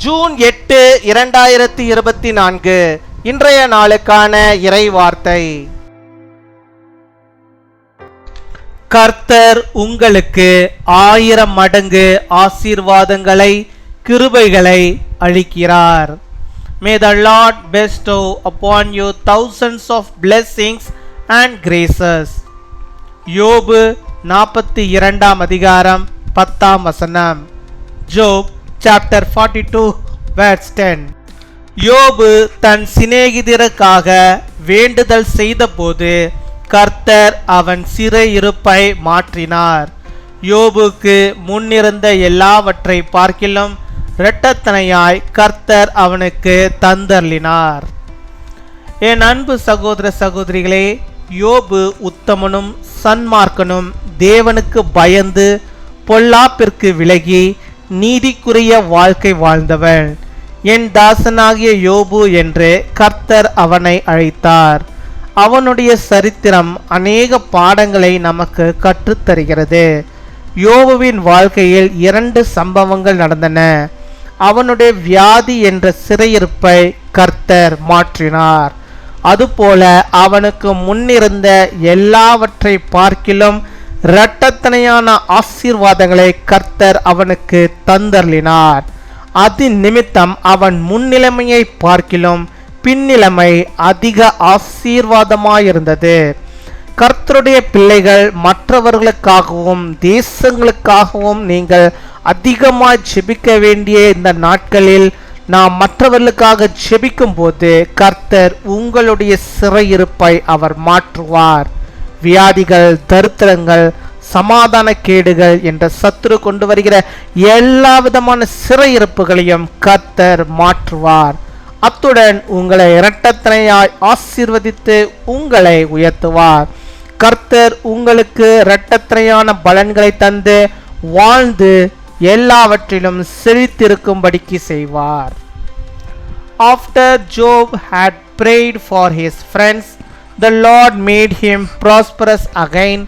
June 8, 2024 இன்றைய நாளுக்கான இறை வார்த்தை. கர்த்தர் உங்களுக்கு 1000 மடங்கு ஆசீர்வாதங்களை கிருபைகளை அளிக்கிறார். May the Lord bestow upon you thousands of blessings and graces. யோபு 42 அதிகாரம் 10 வசனம். Job chapter 42 verse 10. யோபு தன் சிநேகிதருக்காக வேண்டுதல் செய்தபோது கர்த்தர் அவன் சிறையிருப்பை மாற்றினார். யோபுக்கு முன்னிருந்த எல்லாவற்றை பார்க்கிலும் இரட்டத்தனையாய் கர்த்தர் அவனுக்கு தந்தருளினார். என் அன்பு சகோதர சகோதரிகளே, யோபு உத்தமனும் சன்மார்க்கனும் தேவனுக்கு பயந்து பொல்லாப்பிற்கு விலகி நீதிக்குரிய வாழ்க்கை வாழ்ந்தவன். என் தாசனாகிய யோபு என்று கர்த்தர் அவனை அழைத்தார். அவனுடைய சரித்திரம் அநேக பாடங்களை நமக்கு கற்றுத்தருகிறது. யோபுவின் வாழ்க்கையில் 2 சம்பவங்கள் நடந்தன. அவனுடைய வியாதி என்ற சிறையிருப்பை கர்த்தர் மாற்றினார். அதுபோல அவனுக்கு முன்னிருந்த எல்லாவற்றை பார்க்கிலும் இரட்டத்தனையான ஆசீர்வாதங்களை கர்த்தர் அவனுக்கு தந்தருளினார். அது நிமித்தம் அவன் முன்னிலைமையை பார்க்கிலும் பின்னிலைமை அதிக ஆசீர்வாதமாயிருந்தது. கர்த்தருடைய பிள்ளைகள், மற்றவர்களுக்காகவும் தேசங்களுக்காகவும் நீங்கள் அதிகமாக ஜெபிக்க வேண்டிய இந்த நாட்களில் நாம் மற்றவர்களுக்காக ஜெபிக்கும் போது கர்த்தர் உங்களுடைய சிறையிருப்பை அவர் மாற்றுவார். வியாதிகள், தரித்திரங்கள், சமாதான கேடுகள் என்ற சத்துரு கொண்டு வருகிற எல்லா விதமான சிறையிருப்புகளையும் கர்த்தர் மாற்றுவார். அத்துடன் உங்களை இரட்டத்தனையாய் ஆசீர்வதித்து உங்களை உயர்த்துவார். கர்த்தர் உங்களுக்கு இரட்டத்தனையான பலன்களை தந்து வாழ்ந்து எல்லாவற்றிலும் செழித்திருக்கும்படிக்கு செய்வார். After Job had prayed for his friends, the Lord made him prosperous again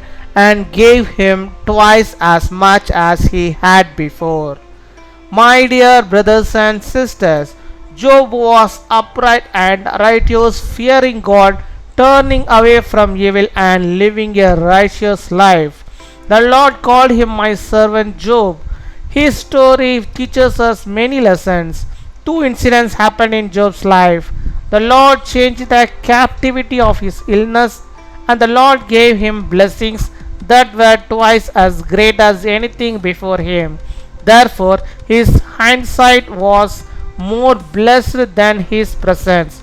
and gave him twice as much as he had before. My dear brothers and sisters, Job was upright and righteous, fearing God, turning away from evil and living a righteous life. The Lord called him my servant Job. His story teaches us many lessons. 2 incidents happened in Job's life. The Lord changed the captivity of his illness, and the Lord gave him blessings that were twice as great as anything before him. Therefore, his hindsight was more blessed than his presence.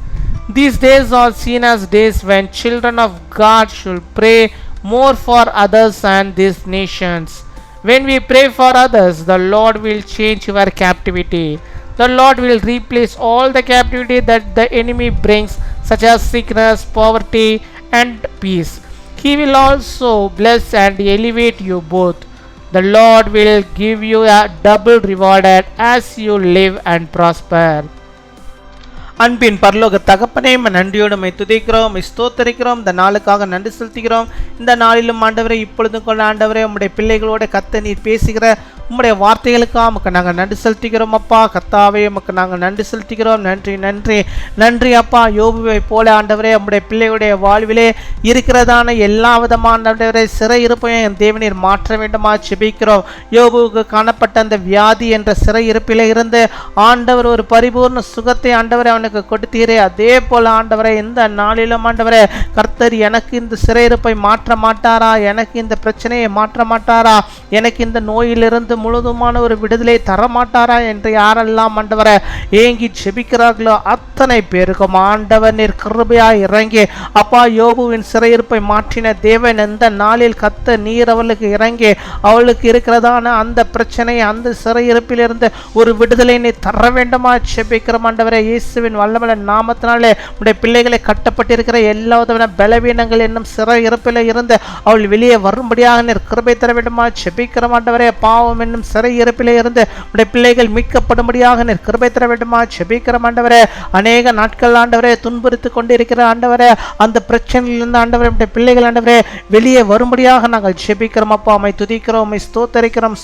These days are seen as days when children of God should pray more for others and these nations. When we pray for others, the Lord will change your captivity. The Lord will replace all the captivity that the enemy brings, such as sickness, poverty, and peace. He will also bless and elevate you both. The Lord will give you a double rewarded as you live and prosper. அன்பின் பரலோக தகப்பனே, நன்றியோடு my துதிக்கிறோம், ஸ்தோத்தரிக்கிறோம். இந்த நாளுக்காக நன்றி செலுத்துகிறோம். இந்த நாளிலும் ஆண்டவரே, இப்பொழுதும் கொள்ள ஆண்டவரே, உம்முடைய பிள்ளைகளோட கத்த நீர் பேசுகிற உம்முடைய வார்த்தைகளுக்காக உமக்கு நாங்கள் நன்றி செலுத்துகிறோம் அப்பா. கத்தாவே, உமக்கு நாங்கள் நன்றி செலுத்துகிறோம். நன்றி நன்றி நன்றி அப்பா. யோபுவை போல ஆண்டவரே, உம்முடைய பிள்ளைகளுடைய வாழ்விலே இருக்கிறதான எல்லா விதமான ஆண்டவரே சிறை இருப்பையும் என் தேவனீர் மாற்ற வேண்டுமா ஜெபிக்கிறோம். யோபுவுக்கு காணப்பட்ட அந்த வியாதி என்ற சிறை இருப்பிலே இருந்து ஆண்டவர் ஒரு பரிபூர்ண சுகத்தை ஆண்டவரை அவனுக்கு கொடுத்தீரே. அதே போல ஆண்டவரை இந்த நாளிலும் ஆண்டவரே, கர்த்தர் எனக்கு இந்த சிறையிருப்பை மாற்ற மாட்டாரா? எனக்கு இந்த பிரச்சனையை மாற்ற மாட்டாரா? எனக்கு இந்த நோயிலிருந்து முழுதுமான ஒரு விடுதலை தரமாட்டாரா என்று யாரெல்லாம் ஆண்டவரை ஏங்கி ஜெபிக்கிறார்களோ அத்தனை பேருக்கும் ஆண்டவர் நீர் கிருபையாய் இறங்கி அப்பா, யோபுவின் சிறையிருப்பை மாற்றின தேவன் இந்த நாளில் கத்த நீர் அவளுக்கு இறங்கி அவளுக்கு இருக்கிறதான அந்த பிரச்சனை, அந்த சிறையிருப்பிலிருந்து ஒரு விடுதலை நீ தர வேண்டுமா ஜெபிக்கிறோம் ஆண்டவரே. இயேசுவின் வல்லமையுள்ள நாமத்தினாலே உடைய பிள்ளைகளை கட்டப்பட்டிருக்கிற எல்லா விதமான பலவீனங்கள் என்னும் சிறை இருப்பில் இருந்து அவள் வெளியே வரும்படியாக நீர் கிருபை தர வேண்டுமா ஜெபிக்கிறோம் ஆண்டவரே. பாவம் என்னும் சிறையிருப்பிலே இருந்து உடைய பிள்ளைகள் மீட்கப்படும்படியாக நீர் கிருபை தர வேண்டுமா ஜெபிக்கிறோம் ஆண்டவரே. அநேக நாட்கள் ஆண்டவரே துன்புறுத்தி கொண்டிருக்கிற ஆண்டவரே, அந்த பிரச்சனையிலிருந்து ஆண்டவரே உடைய பிள்ளைகள் ஆண்டவரே வெளியே வரும்படியாக நாங்கள் ஜெபிக்கிறோம் அப்பா. உம்மை துதிக்கிறோம், உம்மை ஸ்தோத்தரிக்கிறோம்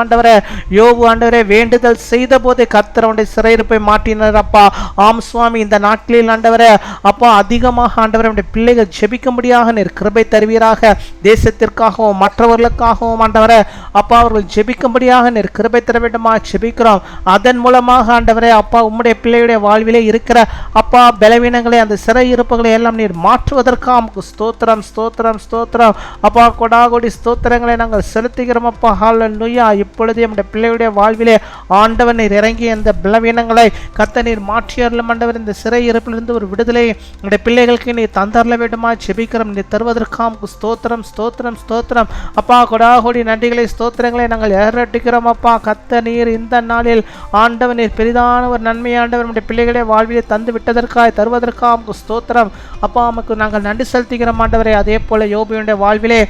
ஆண்டவரே. யோபு ஆண்டவரே வேண்டுதல் செய்த போது கர்த்தர் அவனுடைய சிறையிருப்பை மாற்றினார் அப்பா. ஆம் சுவாமி, இந்த நாட்களில் ஆண்டவரே அப்பா அதிகமாக ஆண்டவரே உடைய பிள்ளைகள் ஜெபிக்கும்படியாக நீர் கிருபை தருவீராக. தேசத்திற்காகவும் மற்றவர்களுக்காகவும் ஆண்டவரே அப்பா அவர்கள் ஜெபிக்கும்படியாக நீர் கிருபை தர வேண்டுமா ஜெபிக்கிறோம். அதன் மூலமாக ஆண்டவரே அப்பா உம்முடைய பிள்ளையுடைய வாழ்விலே இருக்கிற அப்பா பலவீனங்களை, அந்த சிறையிருப்புகளை எல்லாம் நீர் மாற்றுவதற்காக ஸ்தோத்திரம் அப்பா. கொடாகொடி ஸ்தோத்திரங்களை நாங்கள் செலுத்துகிறோம் அப்பா. ஹல்லேலூயா. இப்பொழுது நம்முடைய பிள்ளையுடைய வாழ்விலே ஆண்டவர் நீர் இறங்கி அந்த பலவீனங்களை கர்த்தர் நீர் மாற்றியருளும் ஆண்டவர். இந்த சிறையிருப்பிலிருந்து ஒரு விடுதலை நம்முடைய பிள்ளைகளுக்கு நீர் தந்தரல வேண்டுமா ஜெபிக்கிறோம். நீர் தருவதற்காக ஸ்தோத்திரம் அப்பா. கொடாகொடி நன்றிகளை ஸ்தோத்திரங்களை நாங்கள் ஏறட்டிக்கிறோம் அப்பா. கர்த்தர் நீர் இந்த நாளில் ஆண்டவர் நீர் பெரிதான ஒரு நன்மை ஆண்டவர் நம்முடைய பிள்ளைகளை வாழ்விலே தந்து விட்டதற்காக தருவதற்காக ஸ்தோத்திரம் அப்பா. நமக்கு நாங்கள் நன்றி செலுத்துகிறோம் ஆண்டவரே. அதே போல யோபுவினுடைய வாழ்விலே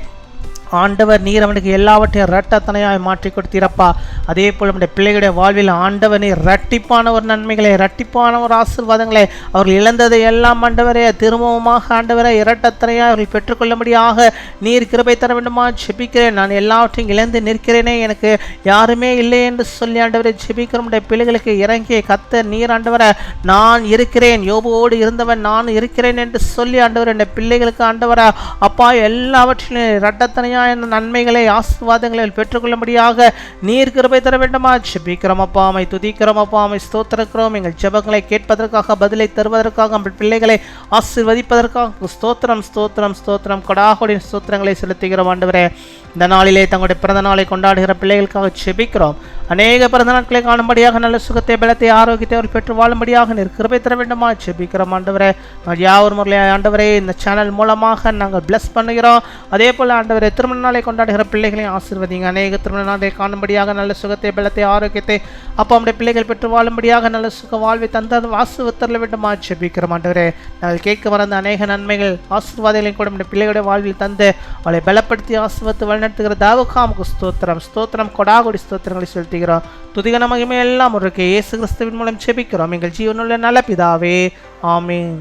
ஆண்டவர் நீர் அவனுக்கு எல்லாவற்றையும் இரட்டத்தனையாய் மாற்றி கொடுத்தீரப்பா. அதே போல் நம்முடைய பிள்ளைகளுடைய வாழ்வில் ஆண்டவர் நீர் இரட்டிப்பான ஒரு நன்மைகளை, இரட்டிப்பான ஒரு ஆசீர்வாதங்களை, அவர்கள் இழந்ததை எல்லாம் ஆண்டவரே திரும்பவுமாக ஆண்டவரை இரட்டத்தனையாய் அவர்கள் பெற்றுக்கொள்ளும்படியாக நீர் கிருபை தர வேண்டுமா ஜெபிக்கிறேன். நான் எல்லாவற்றையும் இழந்து நிற்கிறேனே, எனக்கு யாருமே இல்லை என்று சொல்லி ஆண்டவரை ஜெபிக்கிற நம்முடைய பிள்ளைகளுக்கு இறங்கிய கர்த்தர் நீர் ஆண்டவரை நான் இருக்கிறேன், யோபுவோடு இருந்தவன் நான் இருக்கிறேன் என்று சொல்லி ஆண்டவர் என்னுடைய பிள்ளைகளுக்கு ஆண்டவரை அப்பா எல்லாவற்றிலும் இரட்டத்தனையாய் நன்மைகளை ஆசீர்வாதங்களை பெற்றுக்கொள்ளும்படியாக நீர் கிருபை தர வேண்டுமா ஜெபிக்கிறோம் அப்பா. உம்மை துதிக்கிறோம் அப்பா, உம்மை ஸ்தோத்திரிக்கிறோம். எங்கள் ஜெபங்களை கேட்பதற்காக, பதிலை தருவதற்காக, நம்முடைய பிள்ளைகளை ஆசீர்வதிப்பதற்காக ஸ்தோத்திரம் கொடாகொடி ஸ்தோத்திரங்களை செலுத்துகிறோம் ஆண்டவரே. இந்த நாளிலே தங்களுடைய பிறந்த நாளை கொண்டாடுகிற பிள்ளைகளுக்காக ஜெபிக்கிறோம். அநேக பிறந்த நாட்களை காணும்படியாக நல்ல சுகத்தை, பலத்தை, ஆரோக்கியத்தை அவர் பெற்று வாழும்படியாக நீர் கிருபை தர வேண்டுமா ஜெபிக்கிறோம் ஆண்டவரே. யாவர் முறையில் ஆண்டவரே இந்த சேனல் மூலமாக நாங்கள் பிளஸ் பண்ணுகிறோம். அதே போல் ஆண்டவரே திருமண நாளை கொண்டாடுகிற பிள்ளைகளையும் ஆசீர்வதிங்க. அநேக திருமண நாளை காணும்படியாக நல்ல சுகத்தை, பலத்தை, ஆரோக்கியத்தை அப்பா நம்முடைய பிள்ளைகள் பெற்று வாழும்படியாக நல்ல சுக வாழ்வை தந்த ஆசீர்வதித்தர வேண்டுமா ஜெபிக்கிறோம் ஆண்டவரே. நாங்கள் கேட்க வந்த அநேக நன்மைகள் ஆசீர்வாதங்களையும் கூட நம்முடைய பிள்ளைகளுடைய வாழ்வில் தந்து அவளை பலப்படுத்தி ஆசீர்வதித்து வழிநடத்துகிற தாவுக்காமுக்கு ஸ்தோத்திரம் கொடாகொடி ஸ்தோத்திரங்களை செலுத்துகிறோம். துதிகன மகிமை எல்லாம் ஒரு இயேசு கிறிஸ்துவின் மூலம் ஜெபிக்கிறோம் எங்கள் ஜீவனுள்ள நல்ல பிதாவே. ஆமென்.